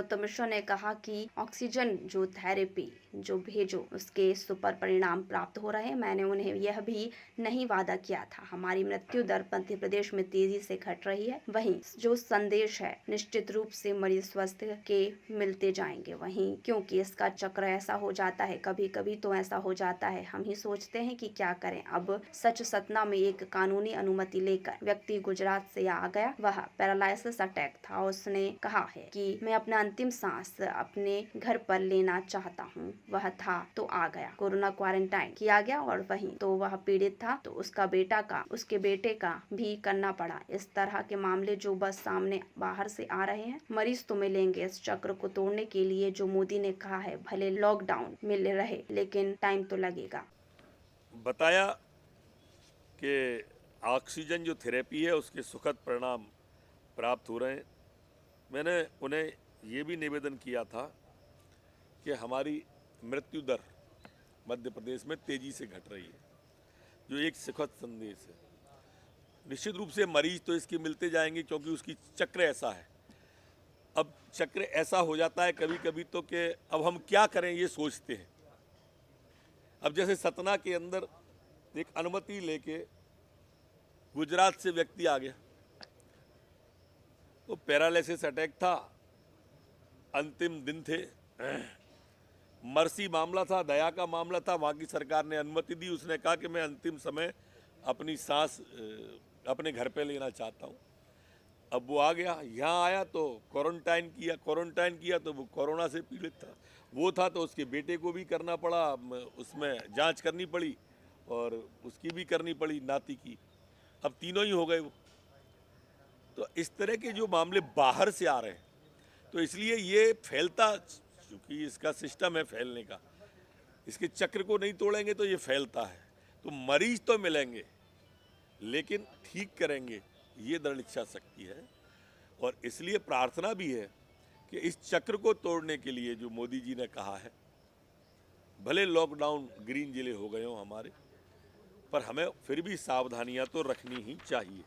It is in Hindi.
संयुक्त मिश्रा ने कहा कि ऑक्सीजन जो थेरेपी जो भेजो उसके सुपर परिणाम प्राप्त हो रहे हैं। मैंने उन्हें यह भी नहीं वादा किया था। हमारी मृत्यु दर मध्य प्रदेश में तेजी से घट रही है। वहीं जो संदेश है निश्चित रूप से मरीज स्वस्थ के मिलते जाएंगे। वहीं क्योंकि इसका चक्र ऐसा हो जाता है, कभी कभी तो ऐसा हो जाता है हम ही सोचते हैं कि क्या करें। अब सच सतना में एक कानूनी अनुमति लेकर व्यक्ति गुजरात से आ गया। वह पैरालिसिस अटैक था। उसने कहा है कि मैं अपना अंतिम सांस अपने घर पर लेना चाहता हूँ। वह था तो आ गया, कोरोना क्वारंटाइन किया गया और वहीं तो वह पीड़ित था तो उसके बेटे का भी करना पड़ा। इस तरह के मामले जो बस सामने बाहर से आ रहे हैं। मरीज तो मिलेंगे। इस चक्र को तोड़ने के लिए जो मोदी ने कहा है, भले लॉकडाउन मिल रहे लेकिन टाइम तो लगेगा। बताया कि ऑक्सीजन जो थेरेपी है उसके सुखद परिणाम प्राप्त हो रहे हैं। मैंने उन्हें ये भी निवेदन किया था कि हमारी मृत्यु दर मध्य प्रदेश में तेजी से घट रही है, जो एक सुखद संदेश है। निश्चित रूप से मरीज तो इसके मिलते जाएंगे क्योंकि उसकी चक्र ऐसा है। अब चक्र ऐसा हो जाता है कभी कभी तो कि अब हम क्या करें ये सोचते हैं। अब जैसे सतना के अंदर एक अनुमति लेके गुजरात से व्यक्ति आ गया, तो पैरालिसिस अटैक था, अंतिम दिन थे, मर्सी मामला था, दया का मामला था। वहाँ की सरकार ने अनुमति दी। उसने कहा कि मैं अंतिम समय अपनी सांस अपने घर पे लेना चाहता हूँ। अब वो आ गया, यहाँ आया तो क्वारंटाइन किया तो वो कोरोना से पीड़ित था। वो था तो उसके बेटे को भी करना पड़ा, उसमें जांच करनी पड़ी और उसकी भी करनी पड़ी, नाती की। अब तीनों ही हो गए वो। तो इस तरह के जो मामले बाहर से आ रहे हैं, तो इसलिए ये फैलता, क्योंकि इसका सिस्टम है फैलने का, इसके चक्र को नहीं तोड़ेंगे तो ये फैलता है। तो मरीज तो मिलेंगे लेकिन ठीक करेंगे, ये दृढ़ इच्छा शक्ति है। और इसलिए प्रार्थना भी है कि इस चक्र को तोड़ने के लिए जो मोदी जी ने कहा है, भले लॉकडाउन ग्रीन जिले हो गए हों हमारे, पर हमें फिर भी सावधानियां तो रखनी ही चाहिए।